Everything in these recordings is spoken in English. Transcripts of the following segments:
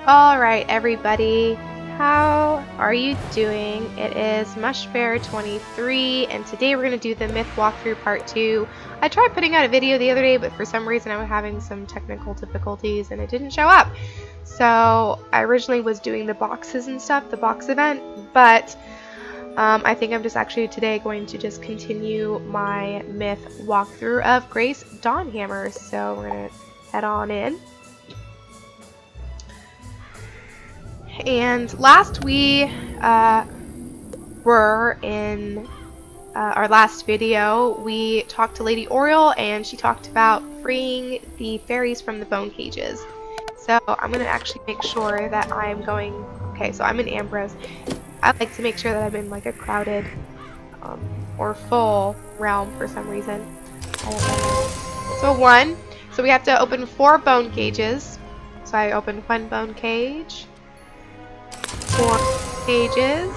Alright everybody, how are you doing? It is Mushbear23 and today we're going to do the myth walkthrough part 2. I tried putting out a video the other day, but for some reason I was having some technical difficulties and it didn't show up. So I originally was doing the boxes and stuff, the box event, but I think I'm just actually today going to just continue my myth walkthrough of Grace Dawnhammer. So we're going to head on in. And last we were in our last video, we talked to Lady Oriole and she talked about freeing the fairies from the bone cages. So I'm going to actually make sure that I'm going... Okay, so I'm in Ambrose. I like to make sure that I'm in like a crowded or full realm for some reason. I don't know. So 1. So we have to open 4 bone cages. So I opened 1 bone cage. 4 cages.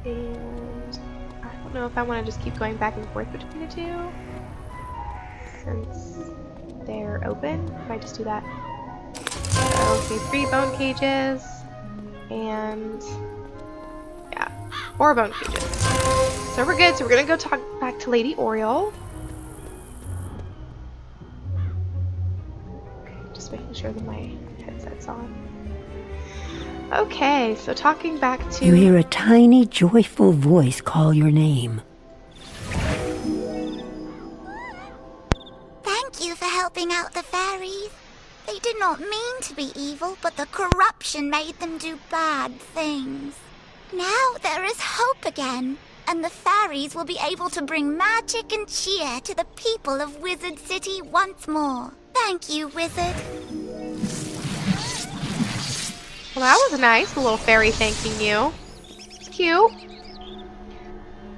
And I don't know if I want to just keep going back and forth between the two since they're open. I might just do that. So, okay, 3 bone cages and yeah, 4 bone cages. So we're good. So we're gonna go talk back to Lady Oriole. Okay, just making sure that my headset's on. Okay, so talking back to... You hear a tiny, joyful voice call your name. Thank you for helping out the fairies. They did not mean to be evil, but the corruption made them do bad things. Now there is hope again, and the fairies will be able to bring magic and cheer to the people of Wizard City once more. Thank you, Wizard. Well, that was nice, a little fairy thanking you. It's cute.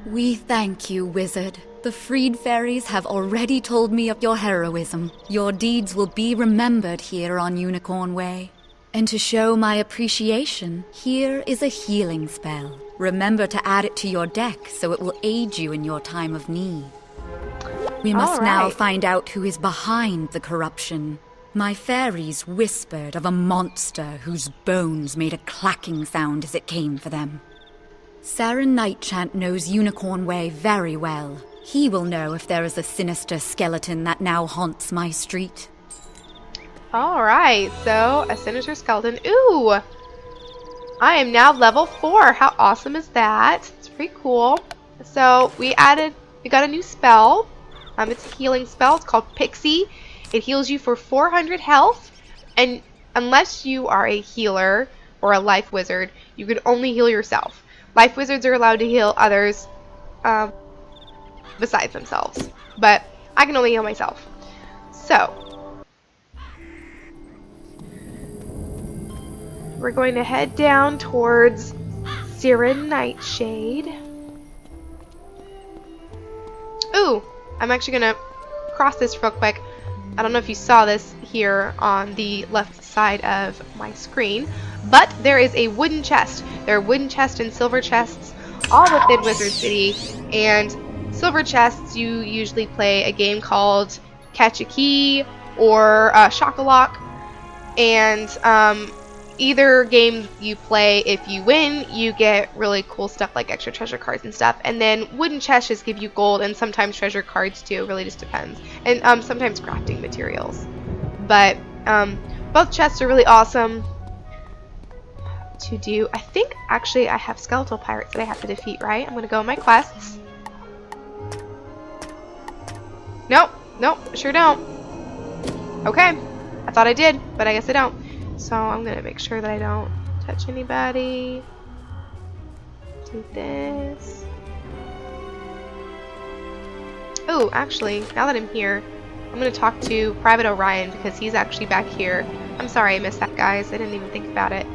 We thank you, Wizard. The freed fairies have already told me of your heroism. Your deeds will be remembered here on Unicorn Way. And to show my appreciation, here is a healing spell. Remember to add it to your deck so it will aid you in your time of need. We must now find out who is behind the corruption. My fairies whispered of a monster whose bones made a clacking sound as it came for them. Saren Nightchant knows Unicorn Way very well. He will know if there is a sinister skeleton that now haunts my street. Alright, so a sinister skeleton. Ooh! I am now level 4. How awesome is that? It's pretty cool. So we got a new spell. It's a healing spell. It's called Pixie. It heals you for 400 health, and unless you are a healer or a life wizard, you can only heal yourself. Life wizards are allowed to heal others besides themselves, but I can only heal myself. So, we're going to head down towards Saren Nightshade. Ooh, I'm actually going to cross this real quick. I don't know if you saw this here on the left side of my screen, but there is a wooden chest. There are wooden chests and silver chests all within Wizard City, and silver chests you usually play a game called Catch a Key or Shock-a-Lock, and either game you play, if you win, you get really cool stuff like extra treasure cards and stuff. And then wooden chests just give you gold and sometimes treasure cards too. It really just depends. And sometimes crafting materials. But both chests are really awesome to do. I think actually I have skeletal pirates that I have to defeat, right? I'm going to go on my quests. Nope. Nope. Sure don't. Okay. I thought I did, but I guess I don't. So I'm going to make sure that I don't touch anybody. Do this. Oh, actually, now that I'm here, I'm going to talk to Private Orion because he's actually back here. I'm sorry I missed that, guys. I didn't even think about it.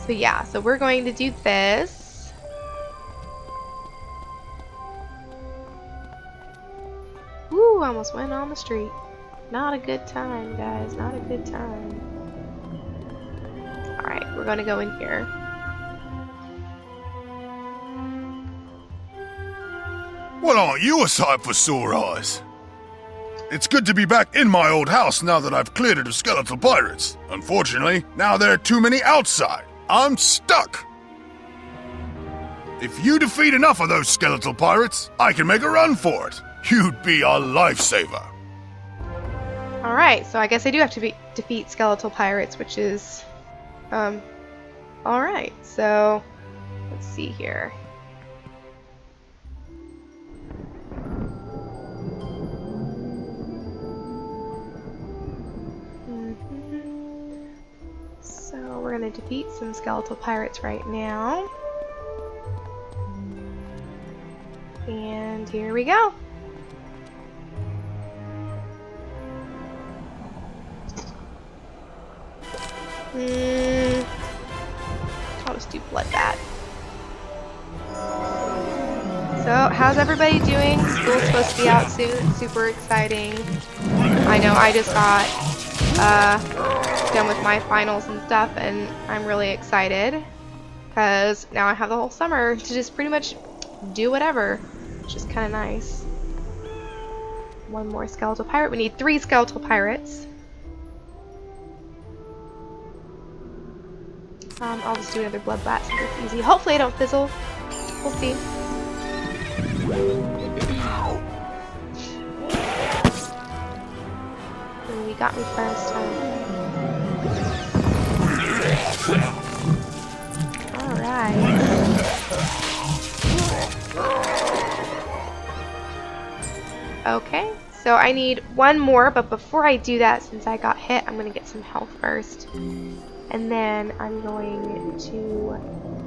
So yeah, so we're going to do this. Woo, almost went on the street. Not a good time, guys. Not a good time. Alright, we're going to go in here. Well, aren't you a sight for sore eyes? It's good to be back in my old house now that I've cleared it of skeletal pirates. Unfortunately, now there are too many outside. I'm stuck. If you defeat enough of those skeletal pirates, I can make a run for it. You'd be a lifesaver. Alright, so I guess I do have to defeat skeletal pirates, which is... Alright, so... Let's see here. So we're going to defeat some skeletal pirates right now. And here we go. I'll just do bloodbath. So, how's everybody doing? School's supposed to be out soon. It's super exciting. I know I just got done with my finals and stuff, and I'm really excited because now I have the whole summer to just pretty much do whatever, which is kind of nice. One more skeletal pirate. We need 3 skeletal pirates. I'll just do another bloodbath since it's easy. Hopefully I don't fizzle. We'll see. And you got me first time. Alright. Okay, so I need 1 more, but before I do that, since I got hit, I'm going to get some health first. And then I'm going to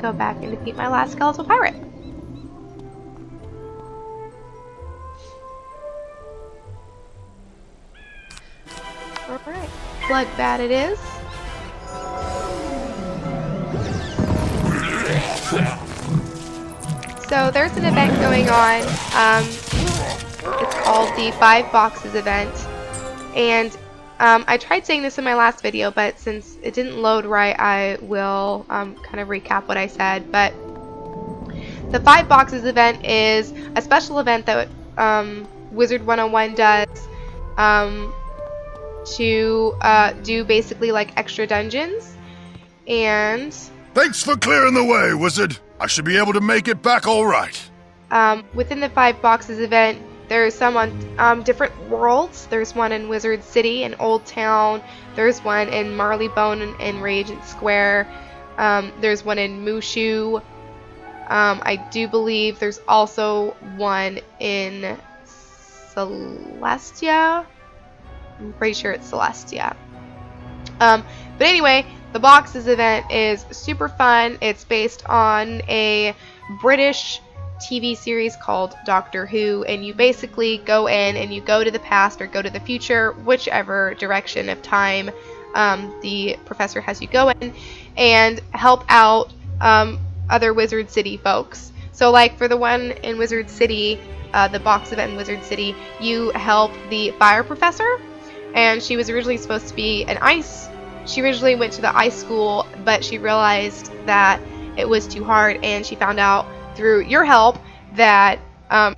go back and defeat my last skeletal pirate. Alright, bloodbath it is. So there's an event going on. It's called the 5 Boxes event. And I tried saying this in my last video, but since it didn't load right, I will kind of recap what I said. But the 5 Boxes event is a special event that Wizard101 does to do basically like extra dungeons. And thanks for clearing the way, Wizard. I should be able to make it back all right. Within the 5 Boxes event, there's some on different worlds. There's one in Wizard City and Old Town. There's one in Marleybone and Regent Square. There's one in Mushu. I do believe there's also one in Celestia. I'm pretty sure it's Celestia. But anyway, the Boxes event is super fun. It's based on a British TV series called Doctor Who, and you basically go in and you go to the past or go to the future, whichever direction of time the professor has you go in, and help out other Wizard City folks. So like for the one in Wizard City, the box event in Wizard City, you help the fire professor, and she was originally supposed to be she originally went to the ice school, but she realized that it was too hard, and she found out through your help that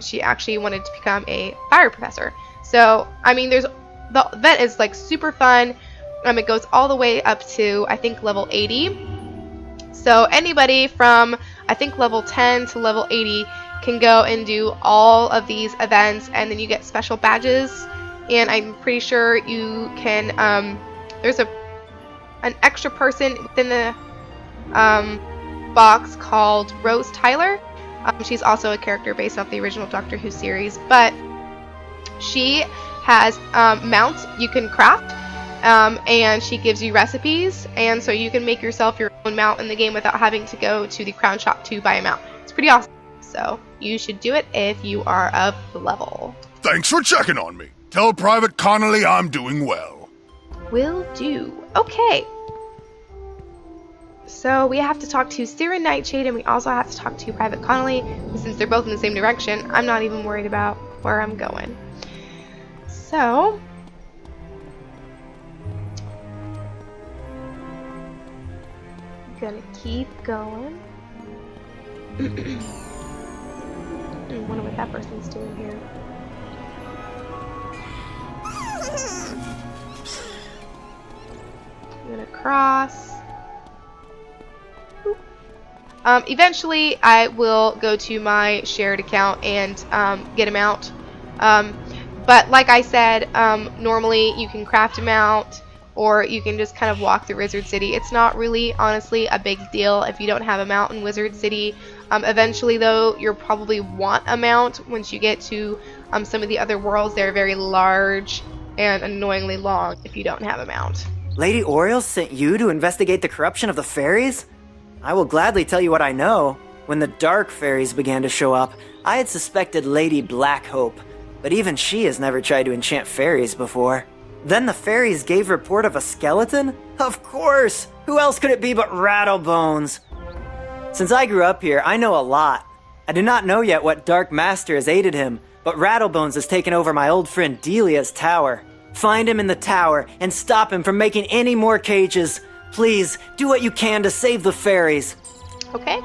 she actually wanted to become a fire professor. So I mean, the event is like super fun. It goes all the way up to I think level 80. So anybody from I think level 10 to level 80 can go and do all of these events, and then you get special badges. And I'm pretty sure you can there's an extra person within the box called Rose Tyler. She's also a character based off the original Doctor Who series, but she has mounts you can craft, and she gives you recipes, and so you can make yourself your own mount in the game without having to go to the crown shop to buy a mount. It's pretty awesome, so you should do it if you are of the level. Thanks for checking on me. Tell Private Connolly I'm doing well. Will do. Okay. So we have to talk to Siren Nightshade, and we also have to talk to Private Connolly. Since they're both in the same direction, I'm not even worried about where I'm going. So I'm gonna keep going. I wonder what that person's doing here. I'm gonna cross. Eventually, I will go to my shared account and get him out. But like I said, normally you can craft him out, or you can just kind of walk through Wizard City. It's not really, honestly, a big deal if you don't have a mount in Wizard City. Eventually, though, you'll probably want a mount once you get to some of the other worlds. They're very large and annoyingly long if you don't have a mount. Lady Oriel sent you to investigate the corruption of the fairies? I will gladly tell you what I know. When the dark fairies began to show up, I had suspected Lady Blackhope, but even she has never tried to enchant fairies before. Then the fairies gave report of a skeleton? Of course! Who else could it be but Rattlebones? Since I grew up here, I know a lot. I do not know yet what Dark Master has aided him, but Rattlebones has taken over my old friend Delia's tower. Find him in the tower and stop him from making any more cages. Please, do what you can to save the fairies. Okay.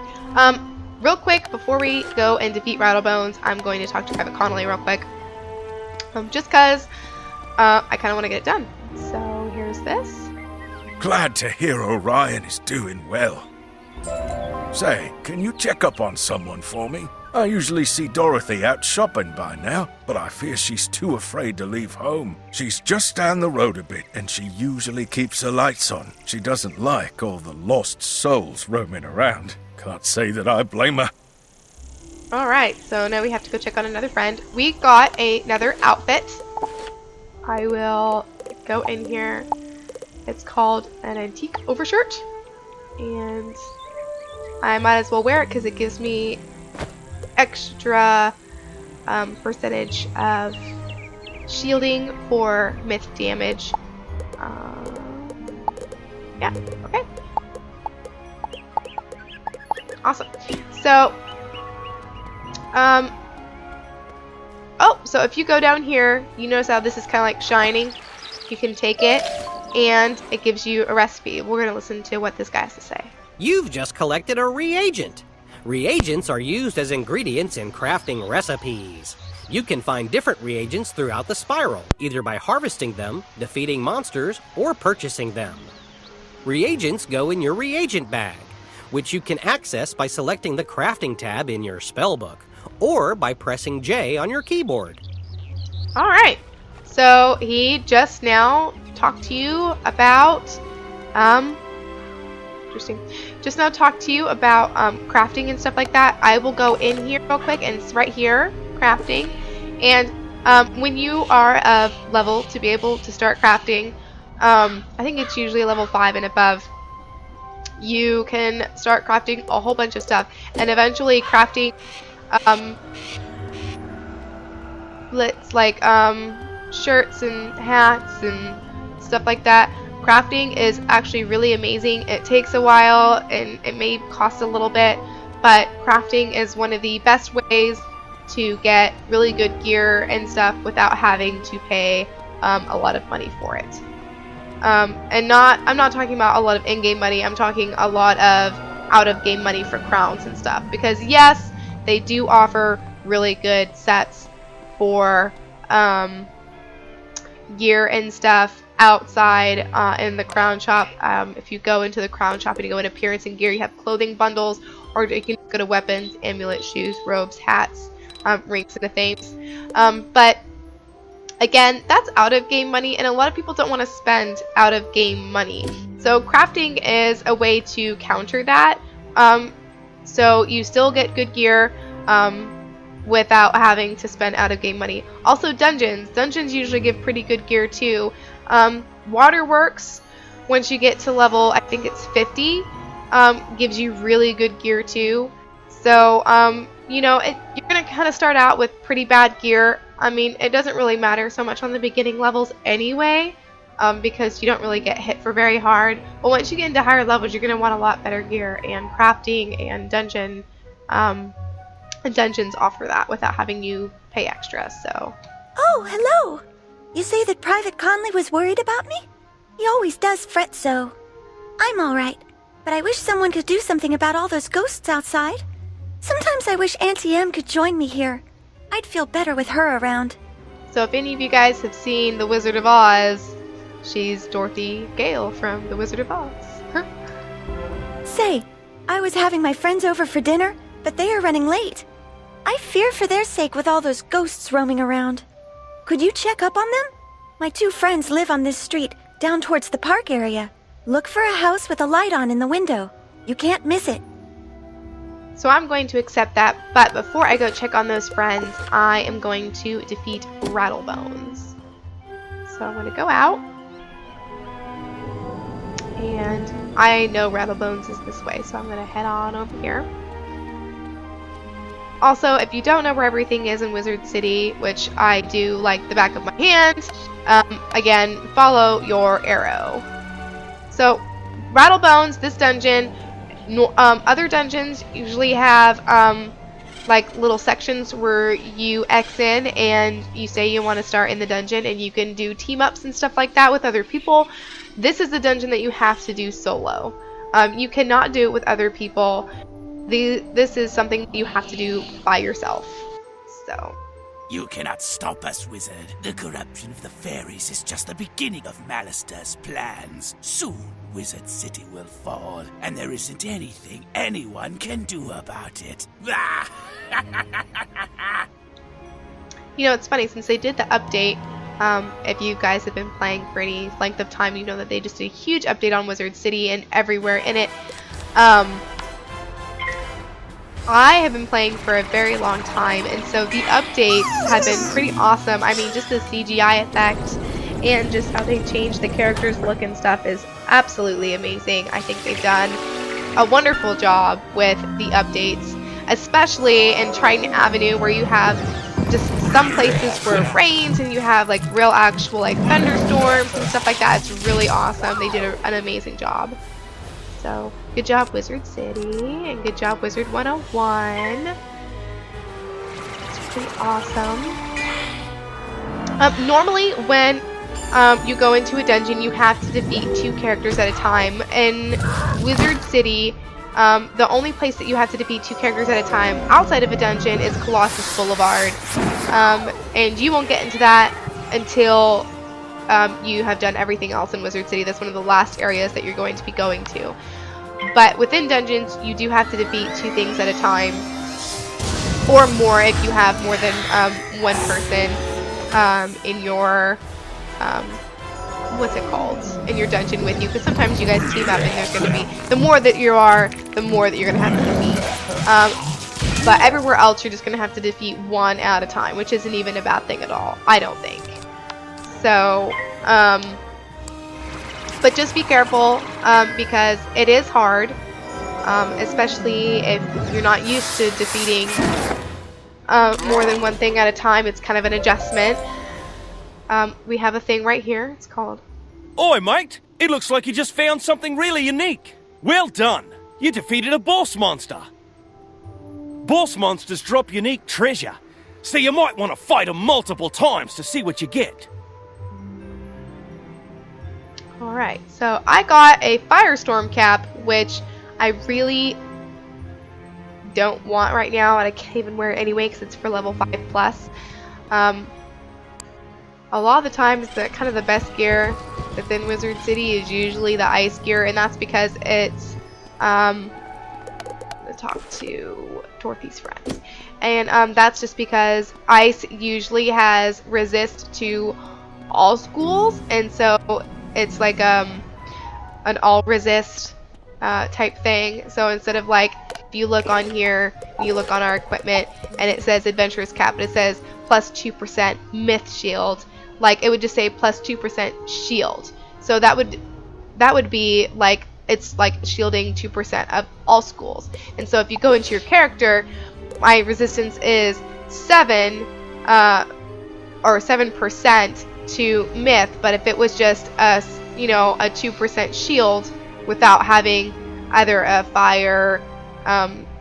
Real quick, before we go and defeat Rattlebones, I'm going to talk to Private Connolly real quick. Just because I kind of want to get it done. So here's this. Glad to hear Orion is doing well. Say, can you check up on someone for me? I usually see Dorothy out shopping by now, but I fear she's too afraid to leave home. She's just down the road a bit, and she usually keeps her lights on. She doesn't like all the lost souls roaming around. Can't say that I blame her. Alright, so now we have to go check on another friend. We got another outfit. I will go in here. It's called an antique overshirt. And I might as well wear it because it gives me extra percentage of shielding for myth damage. Yeah, okay. Awesome. So, so if you go down here, you notice how this is kind of like shining. You can take it, and it gives you a recipe. We're going to listen to what this guy has to say. You've just collected a reagent. Reagents are used as ingredients in crafting recipes. You can find different reagents throughout the spiral, either by harvesting them, defeating monsters, or purchasing them. Reagents go in your reagent bag, which you can access by selecting the crafting tab in your spellbook, or by pressing J on your keyboard. Alright, so he just now talked to you about, just now talked to you about crafting and stuff like that. I will go in here real quick, and it's right here, crafting. And when you are of level to be able to start crafting, I think it's usually level 5 and above, you can start crafting a whole bunch of stuff, and eventually crafting it's like shirts and hats and stuff like that. Crafting is actually really amazing. It takes a while and it may cost a little bit, but crafting is one of the best ways to get really good gear and stuff without having to pay a lot of money for it. I'm not talking about a lot of in-game money. I'm talking a lot of out-of-game money for crowns and stuff. Because yes, they do offer really good sets for gear and stuff outside in the crown shop. If you go into the crown shop and you go in appearance and gear, you have clothing bundles, or you can go to weapons, amulets, shoes, robes, hats, rings, and things. But again, that's out of game money, and a lot of people don't want to spend out of game money. So crafting is a way to counter that. So you still get good gear without having to spend out of game money. Also dungeons. Dungeons usually give pretty good gear too. Waterworks, once you get to level, I think it's 50, gives you really good gear too. So, you know, you're going to kind of start out with pretty bad gear. I mean, it doesn't really matter so much on the beginning levels anyway, because you don't really get hit for very hard. But once you get into higher levels, you're going to want a lot better gear, and crafting and dungeons offer that without having you pay extra, so. Oh, hello! You say that Private Conley was worried about me? He always does fret so. I'm alright, but I wish someone could do something about all those ghosts outside. Sometimes I wish Auntie Em could join me here. I'd feel better with her around. So if any of you guys have seen The Wizard of Oz, she's Dorothy Gale from The Wizard of Oz. Say, I was having my friends over for dinner, but they are running late. I fear for their sake with all those ghosts roaming around. Could you check up on them? My 2 friends live on this street, down towards the park area. Look for a house with a light on in the window. You can't miss it. So I'm going to accept that, but before I go check on those friends, I am going to defeat Rattlebones. So I'm going to go out. And I know Rattlebones is this way, so I'm going to head on over here. Also, if you don't know where everything is in Wizard City, which I do like the back of my hand, again, follow your arrow. So, Rattlebones, this dungeon, other dungeons usually have like little sections where you X in and you say you want to start in the dungeon, and you can do team ups and stuff like that with other people. This is the dungeon that you have to do solo. You cannot do it with other people. This is something you have to do by yourself. So. You cannot stop us, wizard. The corruption of the fairies is just the beginning of Malister's plans. Soon, Wizard City will fall, and there isn't anything anyone can do about it. You know, it's funny, since they did the update, if you guys have been playing for any length of time, you know that they just did a huge update on Wizard City and everywhere in it. I have been playing for a very long time, and so the updates have been pretty awesome. I mean, just the CGI effect and just how they changed the characters' look and stuff is absolutely amazing. I think they've done a wonderful job with the updates, especially in Triton Avenue, where you have just some places where it rains and you have like real actual like thunderstorms and stuff like that. It's really awesome. They did an amazing job. So, good job Wizard City, and good job Wizard101. It's pretty awesome. Normally, when you go into a dungeon, you have to defeat 2 characters at a time. In Wizard City, the only place that you have to defeat 2 characters at a time outside of a dungeon is Colossus Boulevard. And you won't get into that until you have done everything else in Wizard City. That's one of the last areas that you're going to be going to. But within dungeons, you do have to defeat 2 things at a time, or more if you have more than one person in your what's it called, in your dungeon with you. Because sometimes you guys team up, and there's going to be, the more that you are, the more that you're going to have to defeat. But everywhere else, you're just going to have to defeat 1 at a time, which isn't even a bad thing at all, I don't think. So, but just be careful, because it is hard, especially if you're not used to defeating more than one thing at a time. It's kind of an adjustment. We have a thing right here. It's called... Oi, mate! It looks like you just found something really unique. Well done! You defeated a boss monster. Boss monsters drop unique treasure, so you might want to fight them multiple times to see what you get. Alright, so I got a Firestorm cap, which I really don't want right now, and I can't even wear it anyway because it's for level 5+. A lot of the times, kind of the best gear within Wizard City is usually the ice gear, and that's because it's, I'm going to talk to Dorothy's friends, and that's just because ice usually has resist to all schools, and so it's like an all resist type thing. So instead of like, if you look on here, you look on our equipment, and it says Adventurous Cap, but it says plus 2% Myth Shield. Like, it would just say plus 2% Shield. So that would be like, it's like shielding 2% of all schools. And so if you go into your character, my resistance is 7 or 7% to Myth, but if it was just a 2% shield without having either a fire,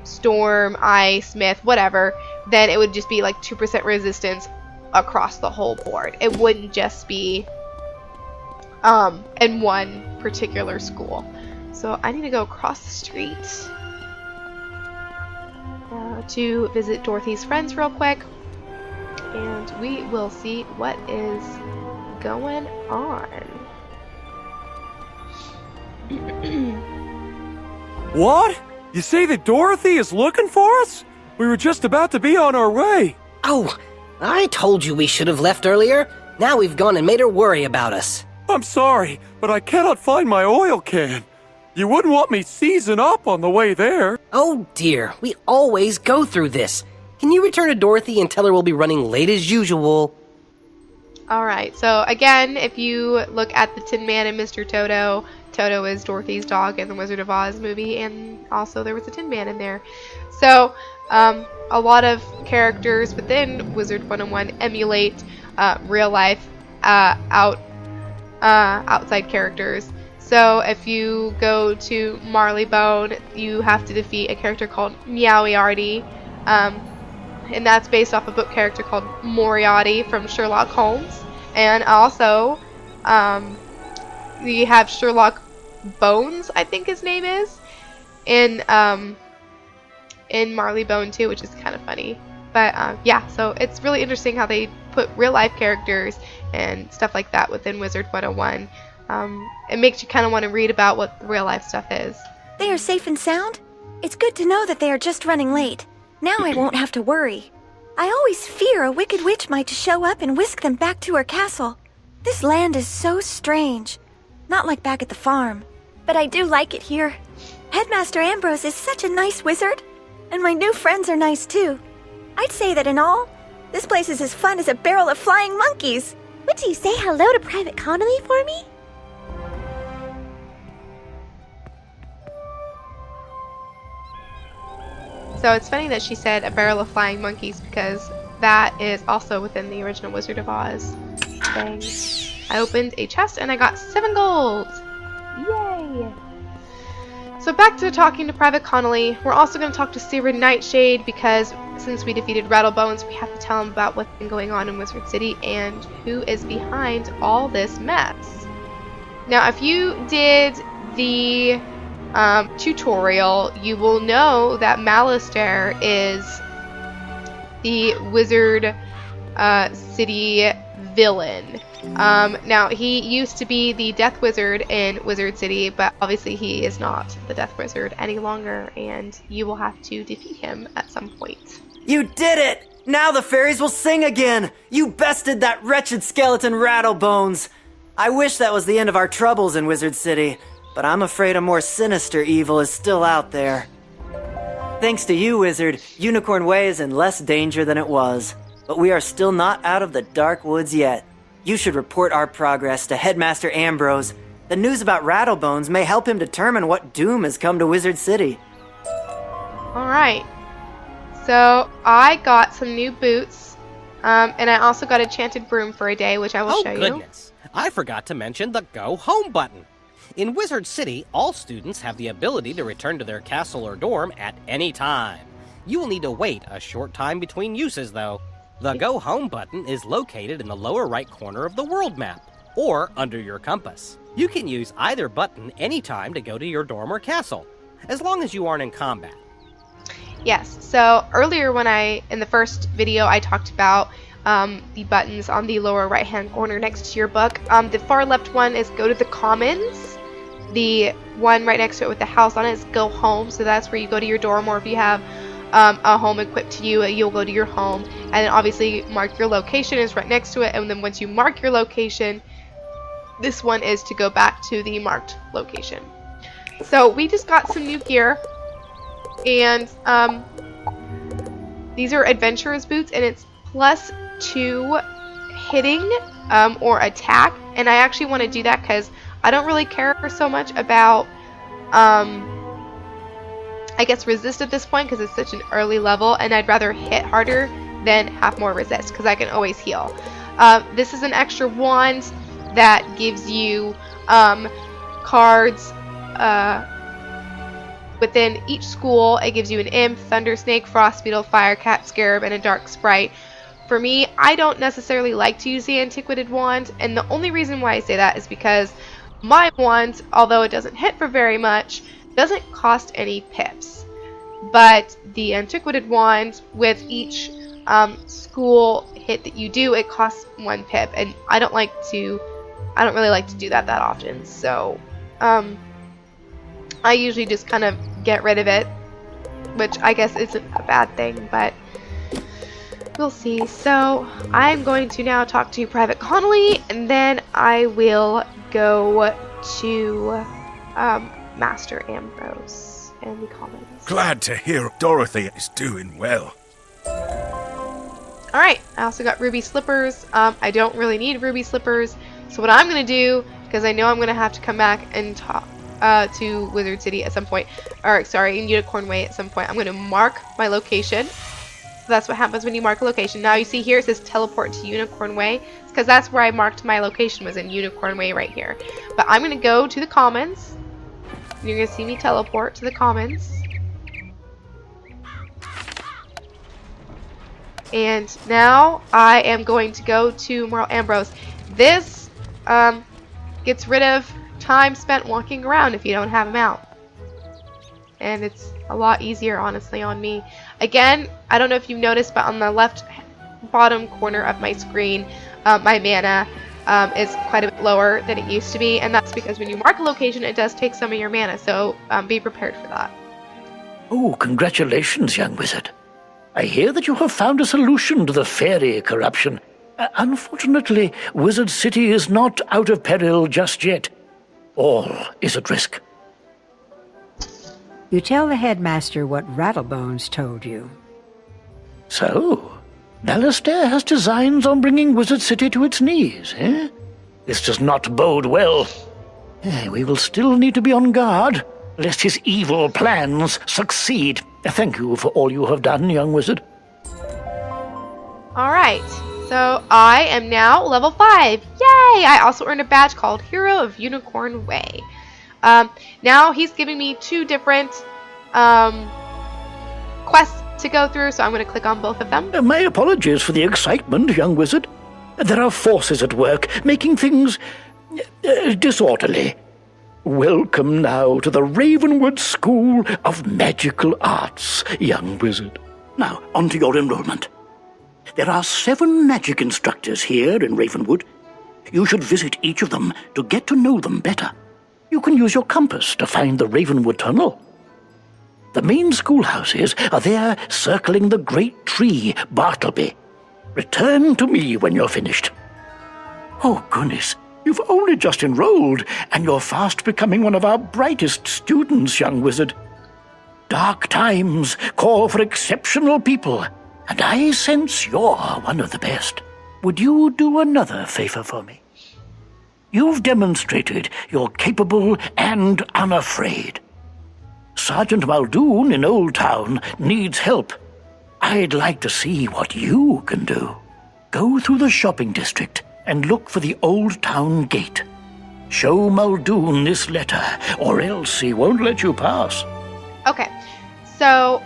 storm, ice, myth, whatever, then it would just be like 2% resistance across the whole board. It wouldn't just be in one particular school. So I need to go across the street. to visit Dorothy's friends real quick, and we will see what is going on. What? You say that Dorothy is looking for us? We were just about to be on our way. Oh, I told you we should have left earlier. Now we've gone and made her worry about us. I'm sorry, but I cannot find my oil can. You wouldn't want me seizing up on the way there. Oh dear, we always go through this. Can you return to Dorothy and tell her we'll be running late as usual? Alright, so again, if you look at the Tin Man and Mr. Toto, Toto is Dorothy's dog in the Wizard of Oz movie, and also there was a Tin Man in there. So, a lot of characters within Wizard101 emulate real life outside characters. So if you go to Marleybone, you have to defeat a character called Meowiarty, and that's based off a book character called Moriarty from Sherlock Holmes. And also, you have Sherlock Bones, I think his name is, in Marleybone too, which is kind of funny. But yeah, so it's really interesting how they put real life characters and stuff like that within Wizard101. It makes you kind of want to read about what the real life stuff is. They are safe and sound? It's good to know that they are just running late. Now I won't have to worry. I always fear a wicked witch might show up and whisk them back to her castle. This land is so strange. Not like back at the farm. But I do like it here. Headmaster Ambrose is such a nice wizard. And my new friends are nice too. I'd say that in all, this place is as fun as a barrel of flying monkeys. Would you say hello to Private Connolly for me? So it's funny that she said a barrel of flying monkeys, because that is also within the original Wizard of Oz thing. I opened a chest and I got 7 gold! Yay! So back to talking to Private Connolly. We're also going to talk to Seared Nightshade, because since we defeated Rattlebones, we have to tell him about what's been going on in Wizard City and who is behind all this mess. Now, if you did the tutorial, you will know that Malistaire is the Wizard City villain. Now, he used to be the Death Wizard in Wizard City, but obviously he is not the Death Wizard any longer, and you will have to defeat him at some point. You did it! Now the fairies will sing again! You bested that wretched skeleton Rattlebones! I wish that was the end of our troubles in Wizard City, but I'm afraid a more sinister evil is still out there. Thanks to you, Wizard, Unicorn Way is in less danger than it was. But we are still not out of the dark woods yet. You should report our progress to Headmaster Ambrose. The news about Rattlebones may help him determine what doom has come to Wizard City. Alright. So, I got some new boots, and I also got a enchanted broom for a day, which I will show you. Oh goodness, I forgot to mention the Go Home button. In Wizard City, all students have the ability to return to their castle or dorm at any time. You will need to wait a short time between uses, though. The Go Home button is located in the lower right corner of the world map, or under your compass. You can use either button anytime to go to your dorm or castle, as long as you aren't in combat. Yes, so earlier in the first video, I talked about the buttons on the lower right hand corner next to your book. The far left one is go to the commons. The one right next to it with the house on it is go home, so that's where you go to your dorm, or if you have a home equipped to you, you'll go to your home. And then obviously mark your location is right next to it, and then once you mark your location, this one is to go back to the marked location. So we just got some new gear, and these are adventurers boots, and it's +2 hitting or attack, and I actually want to do that because I don't really care so much about I guess resist at this point, because it's such an early level, and I'd rather hit harder than have more resist, because I can always heal. This is an extra wand that gives you cards within each school. It gives you an imp, thunder snake, frost beetle, fire cat, scarab, and a dark sprite. For me, I don't necessarily like to use the antiquated wand, and the only reason why I say that is because my wand, although it doesn't hit for very much, doesn't cost any pips. but the Antiquated Wand, with each school hit that you do, it costs 1 pip, and I don't really like to do that often, so I usually just kind of get rid of it, which I guess isn't a bad thing, but we'll see. So I'm going to now talk to Private Connolly, and then I will go to Master Ambrose in the Commons. Glad to hear Dorothy is doing well. Alright, I also got ruby slippers. I don't really need ruby slippers, so what I'm going to do, because I know I'm going to have to come back and talk to Wizard City at some point, or sorry, in Unicorn Way at some point, I'm going to mark my location. So that's what happens when you mark a location. Now you see here it says teleport to Unicorn Way. It's because that's where I marked my location, was in Unicorn Way right here. But I'm going to go to the Commons. You're going to see me teleport to the Commons. And now I am going to go to Merle Ambrose. This gets rid of time spent walking around if you don't have him out. And it's a lot easier, honestly, on me. Again, I don't know if you've noticed, but on the left bottom corner of my screen, my mana is quite a bit lower than it used to be. And that's because when you mark a location, it does take some of your mana. So be prepared for that. Oh, congratulations, young wizard. I hear that you have found a solution to the fairy corruption. Unfortunately, Wizard City is not out of peril just yet. All is at risk. You tell the headmaster what Rattlebones told you. So, Alistair has designs on bringing Wizard City to its knees, eh? This does not bode well. We will still need to be on guard, lest his evil plans succeed. Thank you for all you have done, young wizard. Alright, so I am now level 5. Yay! I also earned a badge called Hero of Unicorn Way. Now he's giving me 2 different quests to go through, so I'm going to click on both of them. My apologies for the excitement, young wizard. There are forces at work, making things disorderly. Welcome now to the Ravenwood School of Magical Arts, young wizard. Now, on to your enrollment. There are 7 magic instructors here in Ravenwood. You should visit each of them to get to know them better. You can use your compass to find the Ravenwood Tunnel. The main schoolhouses are there circling the great tree, Bartleby. Return to me when you're finished. Oh, goodness. You've only just enrolled, and you're fast becoming one of our brightest students, young wizard. Dark times call for exceptional people, and I sense you're one of the best. Would you do another favor for me? You've demonstrated you're capable and unafraid. Sergeant Muldoon in Old Town needs help. I'd like to see what you can do. Go through the shopping district and look for the Old Town Gate. Show Muldoon this letter, or else he won't let you pass. Okay, so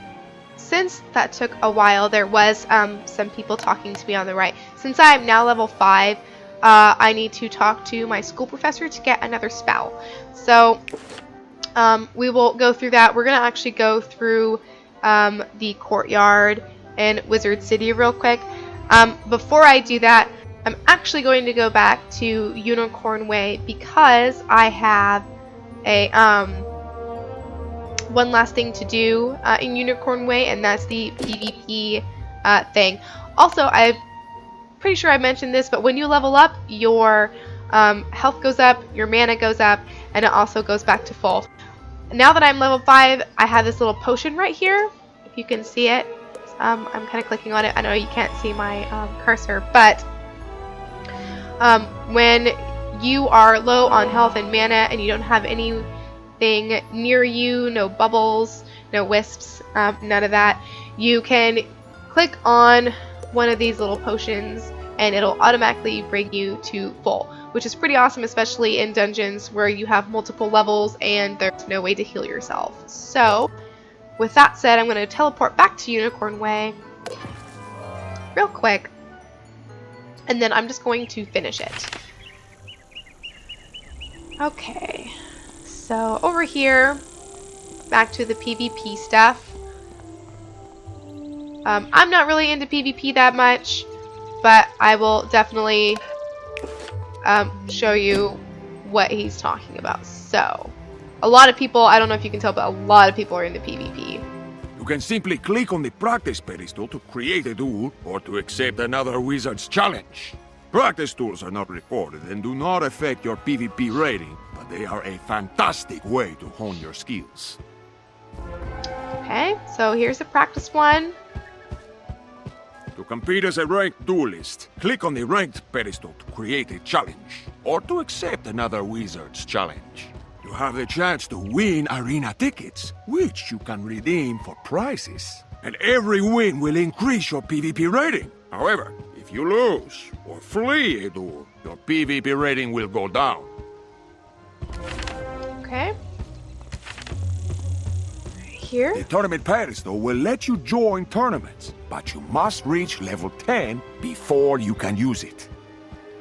since that took a while, there was some people talking to me on the right. Since I'm now level 5, I need to talk to my school professor to get another spell. So we will go through that. We're going to actually go through the courtyard in Wizard City real quick. Before I do that, I'm actually going to go back to Unicorn Way because I have a one last thing to do in Unicorn Way, and that's the PvP thing. Also, I'm pretty sure I mentioned this, but when you level up, your health goes up, your mana goes up, and it also goes back to full. Now that I'm level 5, I have this little potion right here. If you can see it, I'm kind of clicking on it. I know you can't see my cursor, but when you are low on health and mana and you don't have anything near you, no bubbles, no wisps, none of that, you can click on one of these little potions and it'll automatically bring you to full, which is pretty awesome, especially in dungeons where you have multiple levels and there's no way to heal yourself. So with that said, I'm going to teleport back to Unicorn Way real quick, and then I'm just going to finish it. Okay, so over here, back to the PvP stuff. I'm not really into PvP that much, but I will definitely show you what he's talking about. So, a lot of people, I don't know if you can tell, but a lot of people are into PvP. You can simply click on the practice pedestal to create a duel or to accept another wizard's challenge. Practice duels are not recorded and do not affect your PvP rating, but they are a fantastic way to hone your skills. Okay, so here's a practice one. To compete as a ranked duelist, click on the ranked pedestal to create a challenge, or to accept another wizard's challenge. You have the chance to win arena tickets, which you can redeem for prizes. And every win will increase your PvP rating. However, if you lose or flee a duel, your PvP rating will go down. Okay. Here. The tournament pedestal will let you join tournaments, but you must reach level 10 before you can use it.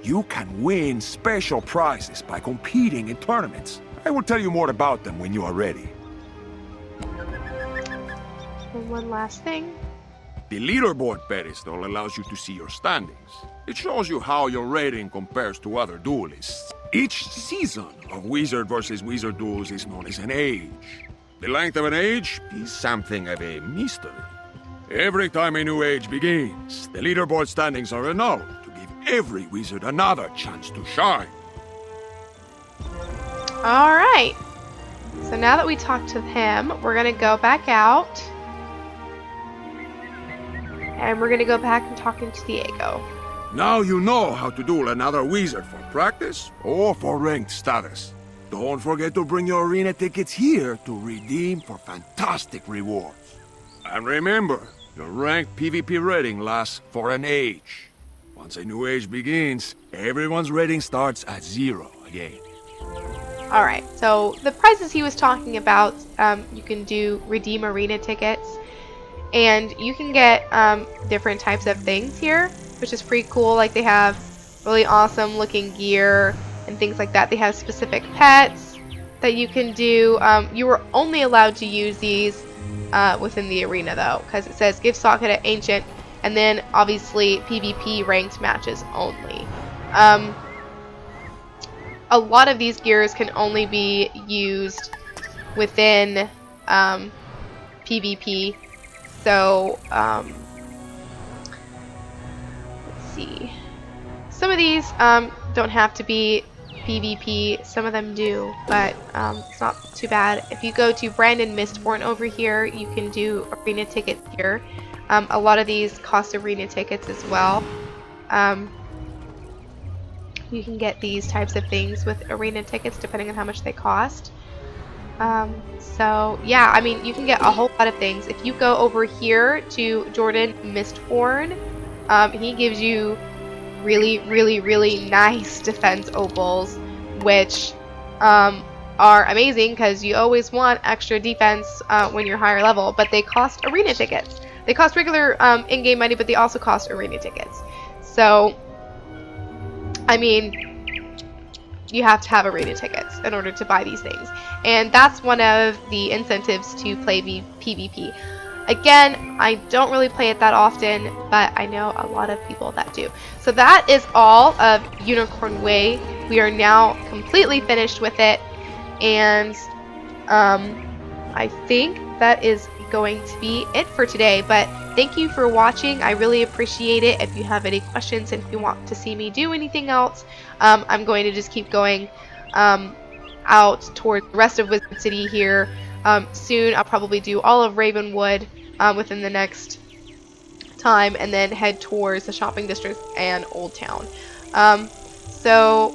You can win special prizes by competing in tournaments. I will tell you more about them when you are ready. And one last thing. The leaderboard pedestal allows you to see your standings. It shows you how your rating compares to other duelists. Each season of Wizard vs. Wizard duels is known as an age. The length of an age is something of a mystery. Every time a new age begins, the leaderboard standings are annulled to give every wizard another chance to shine. Alright. So now that we talked to him, we're going to go back out. And we're going to go back and talk to Diego. Now you know how to duel another wizard for practice or for ranked status. Don't forget to bring your arena tickets here to redeem for fantastic rewards. And remember, your ranked PvP rating lasts for an age. Once a new age begins, everyone's rating starts at 0 again. Alright, so the prizes he was talking about, you can redeem arena tickets. And you can get different types of things here, which is pretty cool. Like they have really awesome looking gear and things like that. They have specific pets that you can do. You were only allowed to use these within the arena though, because it says give socket at ancient, and then obviously PvP ranked matches only. A lot of these gears can only be used within PvP. So, let's see. Some of these don't have to be PvP, some of them do, but it's not too bad. If you go to Brandon Mistborn over here, you can do arena tickets here. A lot of these cost arena tickets as well. You can get these types of things with arena tickets depending on how much they cost. So yeah, I mean, you can get a whole lot of things. If you go over here to Jordan Mistborn, he gives you really nice defense opals, which are amazing because you always want extra defense when you're higher level, but they cost arena tickets. They cost regular in-game money, but they also cost arena tickets. So, I mean, you have to have arena tickets in order to buy these things. And that's one of the incentives to play PvP. Again, I don't really play it that often, but I know a lot of people that do. So that is all of Unicorn Way. We are now completely finished with it. And I think that is going to be it for today. But thank you for watching. I really appreciate it. If you have any questions and if you want to see me do anything else, I'm going to just keep going out towards the rest of Wizard City here. Soon I'll probably do all of Ravenwood within the next time, and then head towards the shopping district and Old Town. So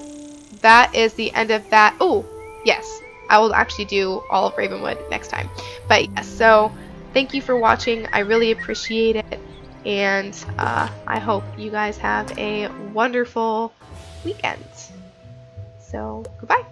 that is the end of that. Oh, yes, I will actually do all of Ravenwood next time. But yes, so thank you for watching. I really appreciate it, and I hope you guys have a wonderful weekend. So, goodbye.